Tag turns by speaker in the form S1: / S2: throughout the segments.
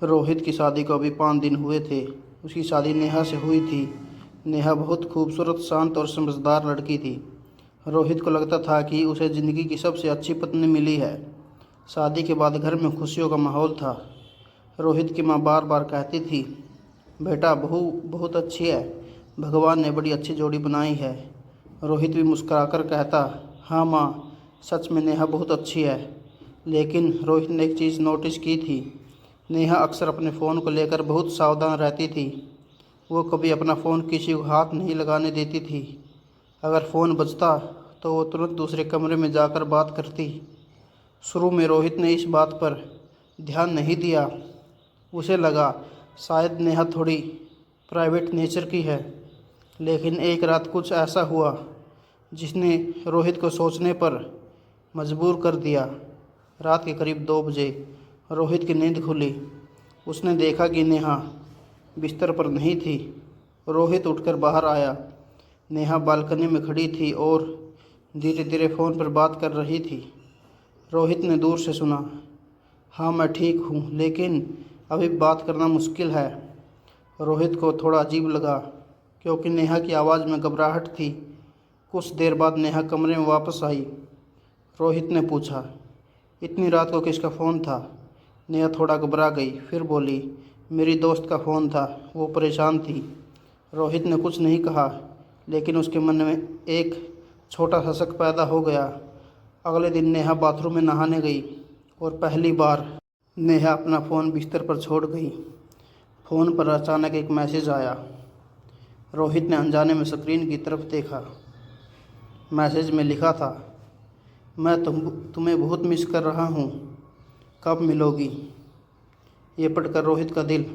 S1: रोहित की शादी को अभी 5 दिन हुए थे। उसकी शादी नेहा से हुई थी। नेहा बहुत खूबसूरत, शांत और समझदार लड़की थी। रोहित को लगता था कि उसे ज़िंदगी की सबसे अच्छी पत्नी मिली है। शादी के बाद घर में खुशियों का माहौल था। रोहित की माँ बार बार कहती थी, बेटा बहू बहुत अच्छी है, भगवान ने बड़ी अच्छी जोड़ी बनाई है। रोहित भी मुस्कुराकर कहता, हाँ माँ, सच में नेहा बहुत अच्छी है। लेकिन रोहित ने एक चीज़ नोटिस की थी। नेहा अक्सर अपने फ़ोन को लेकर बहुत सावधान रहती थी। वो कभी अपना फ़ोन किसी को हाथ नहीं लगाने देती थी। अगर फ़ोन बजता तो वो तुरंत दूसरे कमरे में जाकर बात करती। शुरू में रोहित ने इस बात पर ध्यान नहीं दिया। उसे लगा शायद नेहा थोड़ी प्राइवेट नेचर की है। लेकिन एक रात कुछ ऐसा हुआ जिसने रोहित को सोचने पर मजबूर कर दिया। रात के करीब 2 बजे रोहित की नींद खुली। उसने देखा कि नेहा बिस्तर पर नहीं थी। रोहित उठकर बाहर आया। नेहा बालकनी में खड़ी थी और धीरे धीरे फ़ोन पर बात कर रही थी। रोहित ने दूर से सुना, हाँ मैं ठीक हूँ, लेकिन अभी बात करना मुश्किल है। रोहित को थोड़ा अजीब लगा क्योंकि नेहा की आवाज़ में घबराहट थी। कुछ देर बाद नेहा कमरे में वापस आई। रोहित ने पूछा, इतनी रात को किसका फ़ोन था? नेहा थोड़ा घबरा गई, फिर बोली, मेरी दोस्त का फ़ोन था, वो परेशान थी। रोहित ने कुछ नहीं कहा, लेकिन उसके मन में एक छोटा सा शक पैदा हो गया। अगले दिन नेहा बाथरूम में नहाने गई और पहली बार नेहा अपना फ़ोन बिस्तर पर छोड़ गई। फ़ोन पर अचानक एक मैसेज आया। रोहित ने अनजाने में स्क्रीन की तरफ देखा। मैसेज में लिखा था, मैं तुम्हें बहुत मिस कर रहा हूँ, कब मिलोगी? ये पढ़कर रोहित का दिल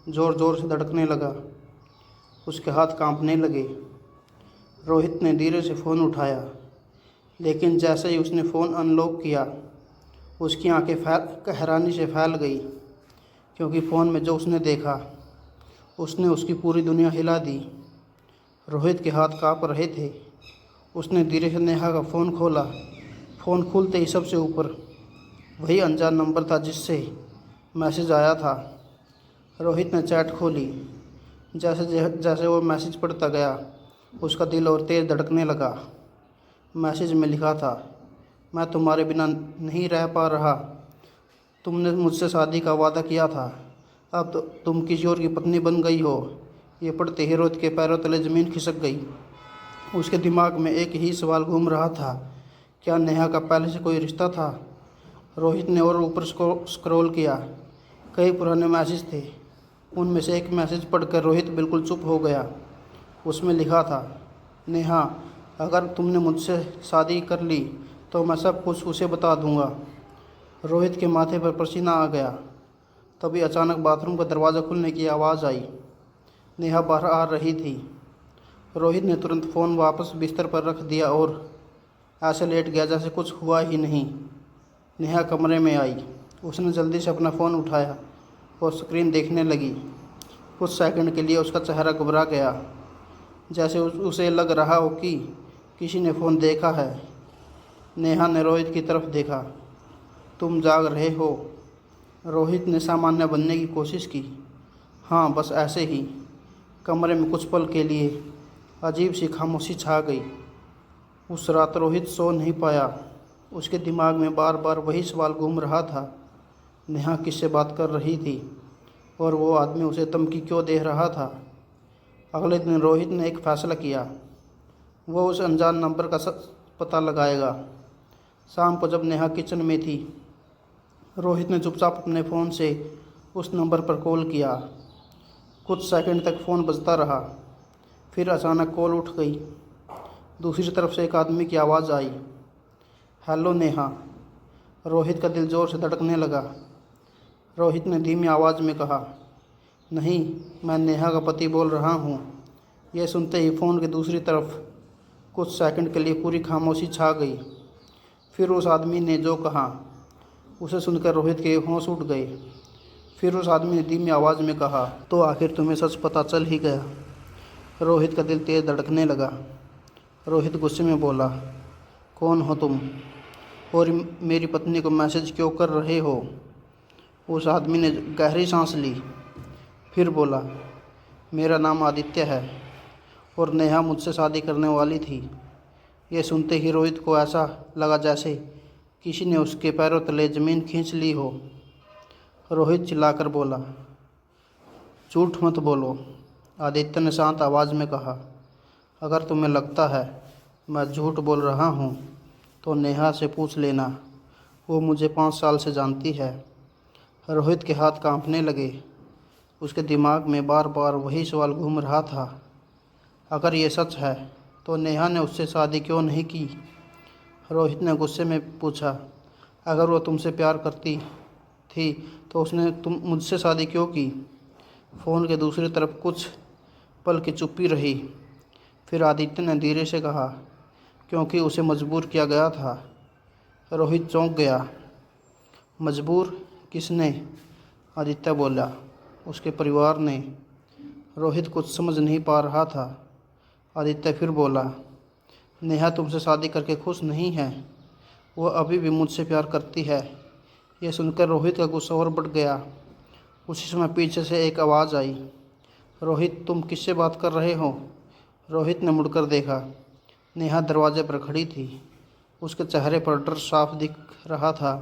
S1: ज़ोर ज़ोर से धड़कने लगा। उसके हाथ कांपने लगे। रोहित ने धीरे से फ़ोन उठाया, लेकिन जैसे ही उसने फ़ोन अनलॉक किया, उसकी आंखें हैरानी से फैल गई, क्योंकि फ़ोन में जो उसने देखा उसने उसकी पूरी दुनिया हिला दी। रोहित के हाथ काँप रहे थे। उसने धीरे से नेहा का फ़ोन खोला। फ़ोन खुलते ही सबसे ऊपर वही अनजान नंबर था जिससे मैसेज आया था। रोहित ने चैट खोली। जैसे जैसे वो मैसेज पढ़ता गया, उसका दिल और तेज़ धड़कने लगा। मैसेज में लिखा था, मैं तुम्हारे बिना नहीं रह पा रहा। तुमने मुझसे शादी का वादा किया था, अब तो तुम किसी और की पत्नी बन गई हो। ये पढ़ते ही रोहित के पैरों तले ज़मीन खिसक गई। उसके दिमाग में एक ही सवाल घूम रहा था, क्या नेहा का पहले से कोई रिश्ता था? रोहित ने और ऊपर स्क्रॉल किया। कई पुराने मैसेज थे। उनमें से एक मैसेज पढ़कर रोहित बिल्कुल चुप हो गया। उसमें लिखा था, नेहा, अगर तुमने मुझसे शादी कर ली तो मैं सब कुछ उसे बता दूंगा। रोहित के माथे पर पसीना आ गया। तभी अचानक बाथरूम का दरवाज़ा खुलने की आवाज़ आई। नेहा बाहर आ रही थी। रोहित ने तुरंत फ़ोन वापस बिस्तर पर रख दिया और ऐसे लेट गया जैसे कुछ हुआ ही नहीं। नेहा कमरे में आई। उसने जल्दी से अपना फ़ोन उठाया और स्क्रीन देखने लगी। कुछ सेकंड के लिए उसका चेहरा घबरा गया, जैसे उसे लग रहा हो कि किसी ने फ़ोन देखा है। नेहा ने रोहित की तरफ देखा। तुम जाग रहे हो? रोहित ने सामान्य बनने की कोशिश की। हाँ, बस ऐसे ही। कमरे में कुछ पल के लिए अजीब सी खामोशी छा गई। उस रात रोहित सो नहीं पाया। उसके दिमाग में बार बार वही सवाल घूम रहा था, नेहा किससे बात कर रही थी और वो आदमी उसे धमकी क्यों दे रहा था। अगले दिन रोहित ने एक फ़ैसला किया। वो उस अनजान नंबर का पता लगाएगा। शाम को जब नेहा किचन में थी, रोहित ने चुपचाप अपने फ़ोन से उस नंबर पर कॉल किया। कुछ सेकंड तक फ़ोन बजता रहा, फिर अचानक कॉल उठ गई। दूसरी तरफ से एक आदमी की आवाज़ आई, हेलो नेहा। रोहित का दिल ज़ोर से धड़कने लगा। रोहित ने धीमी आवाज़ में कहा, नहीं, मैं नेहा का पति बोल रहा हूँ। यह सुनते ही फ़ोन की दूसरी तरफ कुछ सेकंड के लिए पूरी खामोशी छा गई। फिर उस आदमी ने जो कहा उसे सुनकर रोहित के होश उड़ गए। फिर उस आदमी ने धीमी आवाज़ में कहा, तो आखिर तुम्हें सच पता चल ही गया। रोहित का दिल तेज़ धड़कने लगा। रोहित गुस्से में बोला, कौन हो तुम और मेरी पत्नी को मैसेज क्यों कर रहे हो? उस आदमी ने गहरी सांस ली, फिर बोला, मेरा नाम आदित्य है और नेहा मुझसे शादी करने वाली थी। ये सुनते ही रोहित को ऐसा लगा जैसे किसी ने उसके पैरों तले ज़मीन खींच ली हो। रोहित चिल्लाकर बोला, झूठ मत बोलो। आदित्य ने शांत आवाज़ में कहा, अगर तुम्हें लगता है मैं झूठ बोल रहा हूँ तो नेहा से पूछ लेना, वो मुझे 5 साल से जानती है। रोहित के हाथ कांपने लगे। उसके दिमाग में बार बार वही सवाल घूम रहा था, अगर ये सच है तो नेहा ने उससे शादी क्यों नहीं की। रोहित ने गुस्से में पूछा, अगर वो तुमसे प्यार करती थी तो उसने मुझसे शादी क्यों की। फ़ोन के दूसरी तरफ कुछ पल की चुप्पी रही। फिर आदित्य ने धीरे से कहा, क्योंकि उसे मजबूर किया गया था। रोहित चौंक गया। मजबूर किसने? आदित्य बोला, उसके परिवार ने। रोहित कुछ समझ नहीं पा रहा था। आदित्य फिर बोला, नेहा तुमसे शादी करके खुश नहीं है, वो अभी भी मुझसे प्यार करती है। यह सुनकर रोहित का गुस्सा और बढ़ गया। उसी समय पीछे से एक आवाज़ आई, रोहित तुम किससे बात कर रहे हो। रोहित ने मुड़कर देखा। नेहा दरवाजे पर खड़ी थी। उसके चेहरे पर डर साफ दिख रहा था।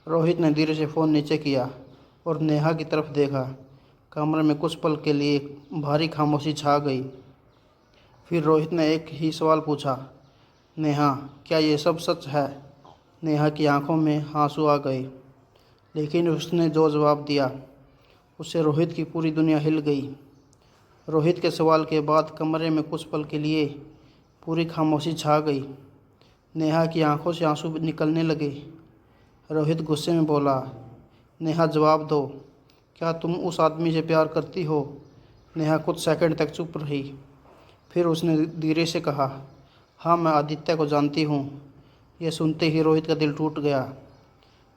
S1: रोहित ने धीरे से फ़ोन नीचे किया और नेहा की तरफ देखा। कमरे में कुछ पल के लिए भारी खामोशी छा गई। फिर रोहित ने एक ही सवाल पूछा, नेहा क्या ये सब सच है। नेहा की आंखों में आंसू आ गए, लेकिन उसने जो जवाब दिया उससे रोहित की पूरी दुनिया हिल गई। रोहित के सवाल के बाद कमरे में कुछ पल के लिए पूरी खामोशी छा गई। नेहा की आंखों से आंसू निकलने लगे। रोहित गुस्से में बोला, नेहा जवाब दो, क्या तुम उस आदमी से प्यार करती हो। नेहा कुछ सेकंड तक चुप रही। फिर उसने धीरे से कहा, हाँ मैं आदित्य को जानती हूँ। यह सुनते ही रोहित का दिल टूट गया।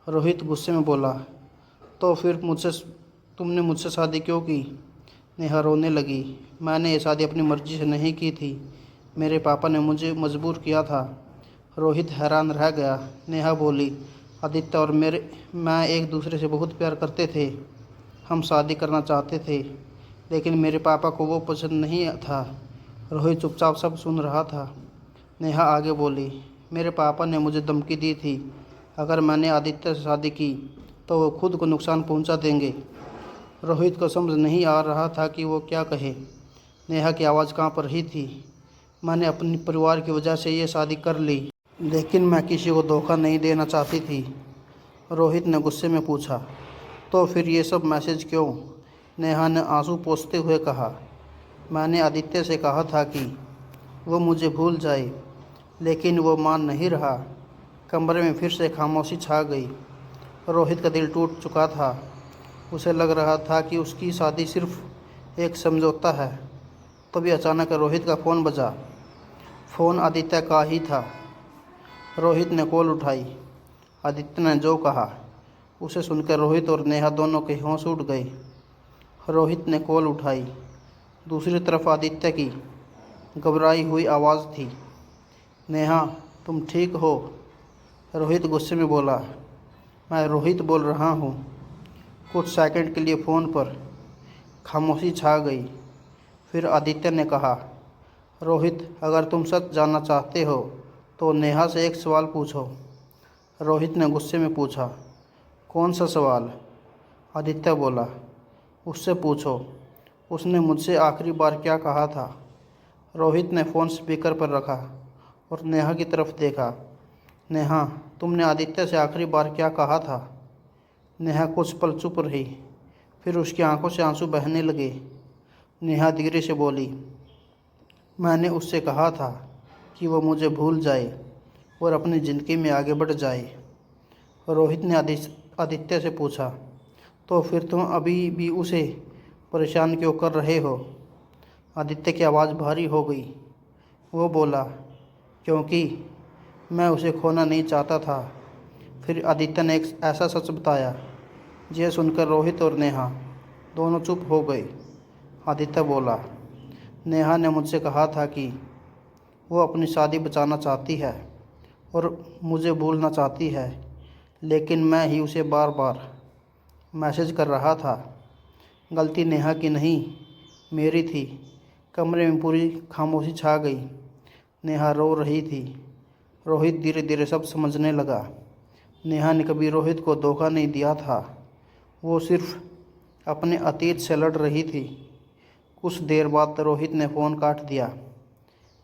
S1: रोहित गुस्से में बोला, तो फिर तुमने मुझसे शादी क्यों की। नेहा रोने लगी। मैंने ये शादी अपनी मर्ज़ी से नहीं की थी, मेरे पापा ने मुझे मजबूर किया था। रोहित हैरान रह गया। नेहा बोली, आदित्य और मैं एक दूसरे से बहुत प्यार करते थे। हम शादी करना चाहते थे, लेकिन मेरे पापा को वो पसंद नहीं था। रोहित चुपचाप सब सुन रहा था। नेहा आगे बोली, मेरे पापा ने मुझे धमकी दी थी, अगर मैंने आदित्य से शादी की तो वो खुद को नुकसान पहुंचा देंगे। रोहित को समझ नहीं आ रहा था कि वो क्या कहे। नेहा की आवाज़ कांप रही थी। मैंने अपने परिवार की वजह से ये शादी कर ली, लेकिन मैं किसी को धोखा नहीं देना चाहती थी। रोहित ने गुस्से में पूछा, तो फिर ये सब मैसेज क्यों। नेहा ने आंसू पोंछते हुए कहा, मैंने आदित्य से कहा था कि वो मुझे भूल जाए, लेकिन वो मान नहीं रहा। कमरे में फिर से खामोशी छा गई। रोहित का दिल टूट चुका था। उसे लग रहा था कि उसकी शादी सिर्फ एक समझौता है। तभी अचानक रोहित का फ़ोन बजा। फ़ोन आदित्य का ही था। रोहित ने कॉल उठाई। आदित्य ने जो कहा उसे सुनकर रोहित और नेहा दोनों के होश उड़ गए। रोहित ने कॉल उठाई। दूसरी तरफ आदित्य की घबराई हुई आवाज़ थी, नेहा तुम ठीक हो। रोहित गुस्से में बोला, मैं रोहित बोल रहा हूँ। कुछ सेकंड के लिए फ़ोन पर खामोशी छा गई। फिर आदित्य ने कहा, रोहित अगर तुम सच जानना चाहते हो तो नेहा से एक सवाल पूछो। रोहित ने गुस्से में पूछा, कौन सा सवाल। आदित्य बोला, उससे पूछो, उसने मुझसे आखिरी बार क्या कहा था। रोहित ने फ़ोन स्पीकर पर रखा और नेहा की तरफ देखा। नेहा तुमने आदित्य से आखिरी बार क्या कहा था। नेहा कुछ पल चुप रही, फिर उसकी आंखों से आंसू बहने लगे। नेहा धीरे से बोली, मैंने उससे कहा था कि वो मुझे भूल जाए और अपनी ज़िंदगी में आगे बढ़ जाए। रोहित ने आदित्य से पूछा, तो फिर तुम अभी भी उसे परेशान क्यों कर रहे हो। आदित्य की आवाज़ भारी हो गई। वो बोला, क्योंकि मैं उसे खोना नहीं चाहता था। फिर आदित्य ने एक ऐसा सच बताया यह सुनकर रोहित और नेहा दोनों चुप हो गए। आदित्य बोला, नेहा ने मुझसे कहा था कि वो अपनी शादी बचाना चाहती है और मुझे भूलना चाहती है, लेकिन मैं ही उसे बार बार मैसेज कर रहा था। गलती नेहा की नहीं, मेरी थी। कमरे में पूरी खामोशी छा गई। नेहा रो रही थी। रोहित धीरे धीरे सब समझने लगा। नेहा ने कभी रोहित को धोखा नहीं दिया था। वो सिर्फ अपने अतीत से लड़ रही थी। कुछ देर बाद रोहित ने फ़ोन काट दिया।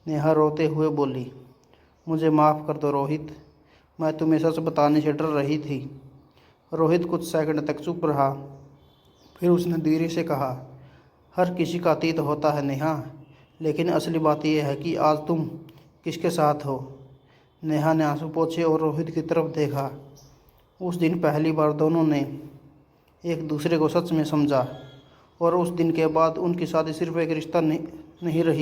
S1: नेहा रोते हुए बोली, मुझे माफ़ कर दो रोहित, मैं तुम्हें सच बताने से डर रही थी। रोहित कुछ सेकंड तक चुप रहा। फिर उसने धीरे से कहा, हर किसी का अतीत होता है नेहा, लेकिन असली बात यह है कि आज तुम किसके साथ हो। नेहा ने आंसू पोंछे और रोहित की तरफ देखा। उस दिन पहली बार दोनों ने एक दूसरे को सच में समझा और उस दिन के बाद उनकी शादी सिर्फ एक रिश्ता नहीं रही।